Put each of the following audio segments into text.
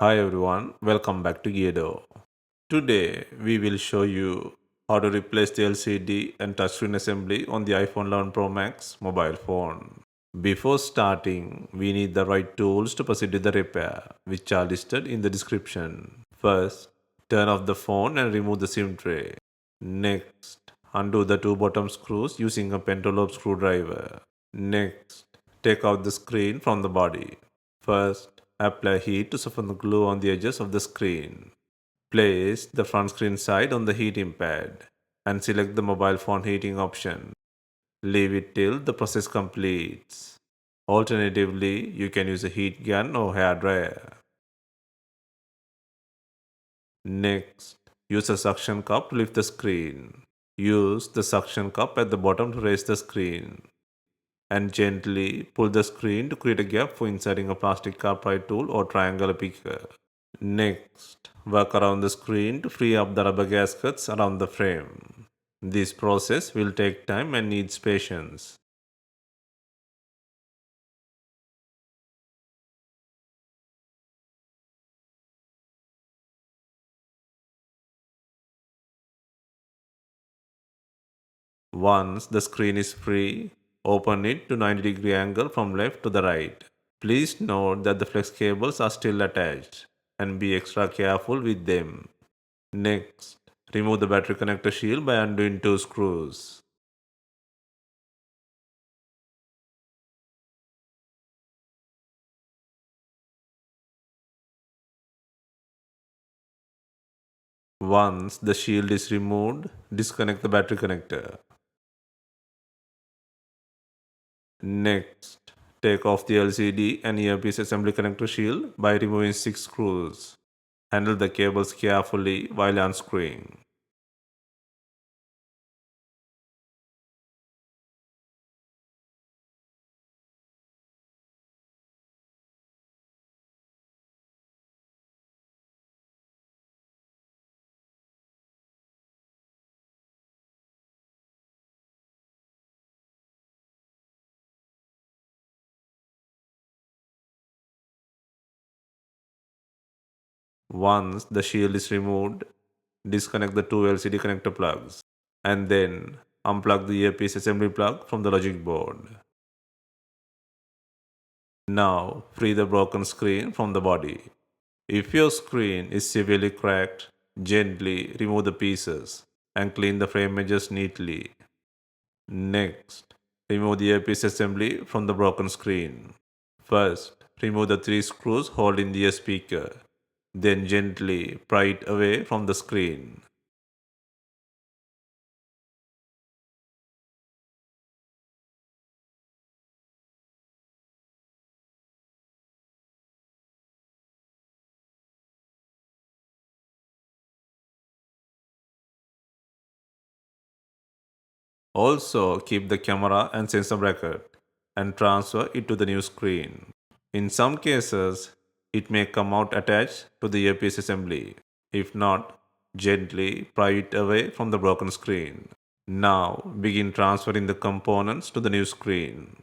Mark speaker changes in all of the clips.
Speaker 1: Hi everyone, welcome back to DYOR. Today we will show you how to replace the LCD and touchscreen assembly on the iPhone 11 Pro Max mobile phone. Before starting, we need the right tools to proceed with the repair, which are listed in the description. First, turn off the phone and remove the SIM tray. Next, undo the two bottom screws using a pentalobe screwdriver. Next, take out the screen from the body. First, apply heat to soften the glue on the edges of the screen. Place the front screen side on the heating pad and select the mobile phone heating option. Leave it till the process completes. Alternatively, you can use a heat gun or hair dryer. Next, use a suction cup to lift the screen. Use the suction cup at the bottom to raise the screen and gently pull the screen to create a gap for inserting a plastic car pry tool or triangular picker. Next, work around the screen to free up the rubber gaskets around the frame. This process will take time and needs patience. Once the screen is free, open it to 90-degree angle from left to the right. Please note that the flex cables are still attached and be extra careful with them. Next, remove the battery connector shield by undoing two screws. Once the shield is removed, disconnect the battery connector. Next, take off the LCD and earpiece assembly connector shield by removing 6 screws. Handle the cables carefully while unscrewing. Once the shield is removed, disconnect the two LCD connector plugs and then unplug the earpiece assembly plug from the logic board. Now, free the broken screen from the body. If your screen is severely cracked, gently remove the pieces and clean the frame edges neatly. Next, remove the earpiece assembly from the broken screen. First, remove the three screws holding the speaker. Then gently pry it away from the screen. Also, keep the camera and sensor bracket and transfer it to the new screen. In some cases, it may come out attached to the earpiece assembly. If not, gently pry it away from the broken screen. Now, begin transferring the components to the new screen.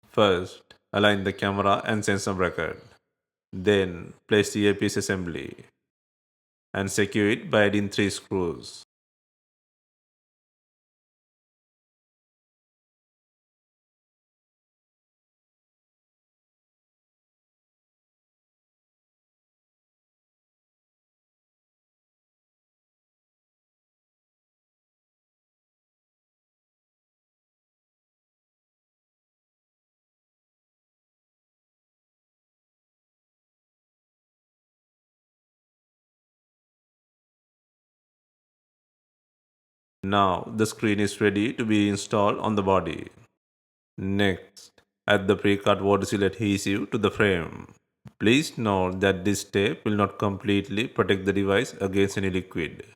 Speaker 1: First, align the camera and sensor bracket. Then, place the earpiece assembly and secure it by adding 3 screws. Now, the screen is ready to be installed on the body. Next, add the pre-cut water seal adhesive to the frame. Please note that this tape will not completely protect the device against any liquid.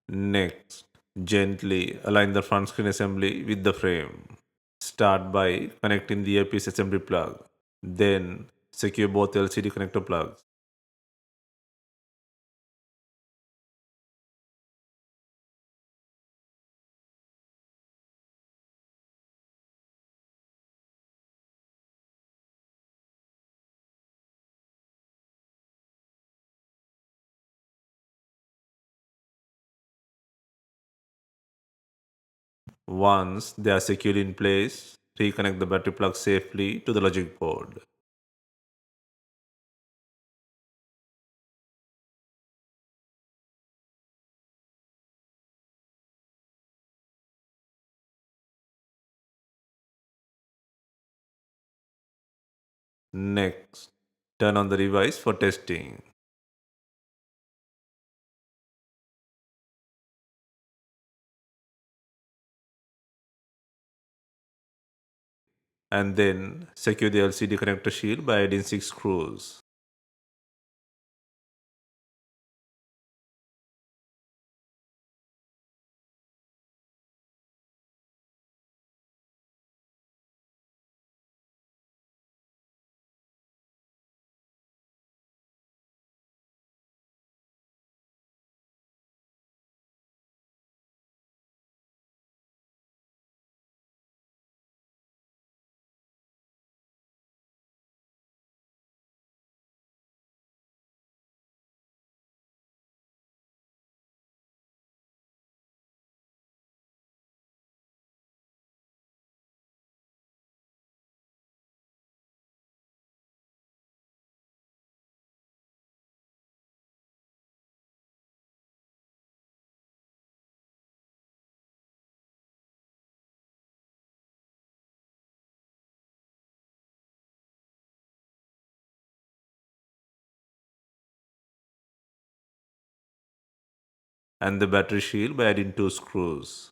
Speaker 1: Next, gently align the front screen assembly with the frame. Start by connecting the earpiece assembly plug. Then secure both LCD connector plugs. Once they are securely in place, reconnect the battery plug safely to the logic board. Next, turn on the device for testing. And then secure the LCD connector shield by adding 6 screws. And the battery shield by adding 2 screws.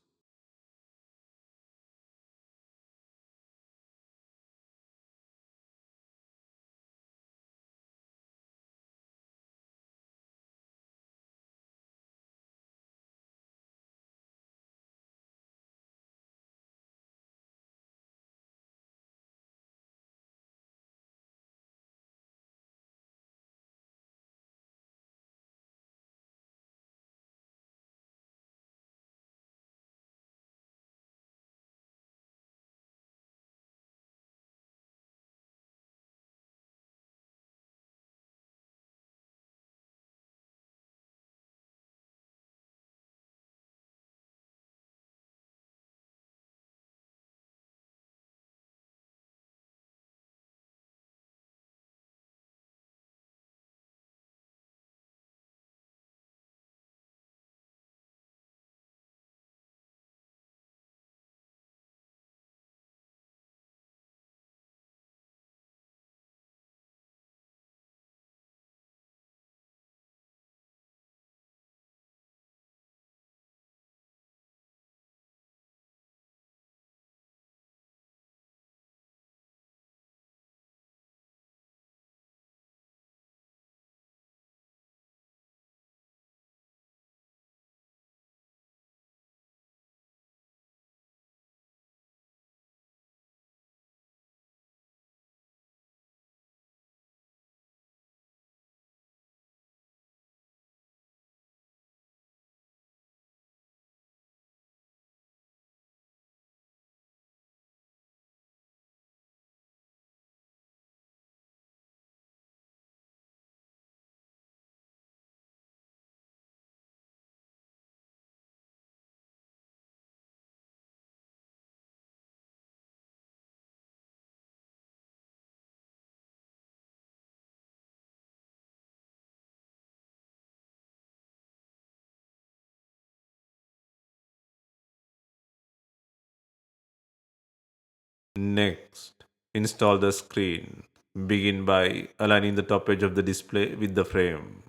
Speaker 1: Next, install the screen. Begin by aligning the top edge of the display with the frame.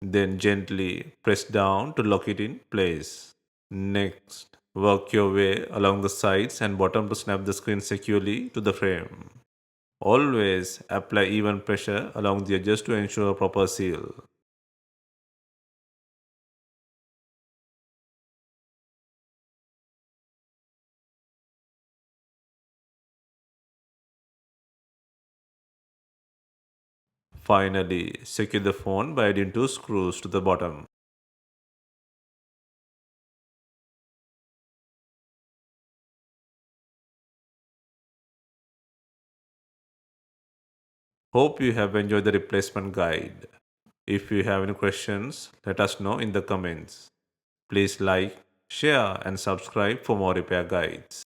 Speaker 1: Then gently press down to lock it in place. Next, work your way along the sides and bottom to snap the screen securely to the frame. Always apply even pressure along the edges to ensure a proper seal. Finally, secure the phone by adding two screws to the bottom. Hope you have enjoyed the replacement guide. If you have any questions, let us know in the comments. Please like, share, and subscribe for more repair guides.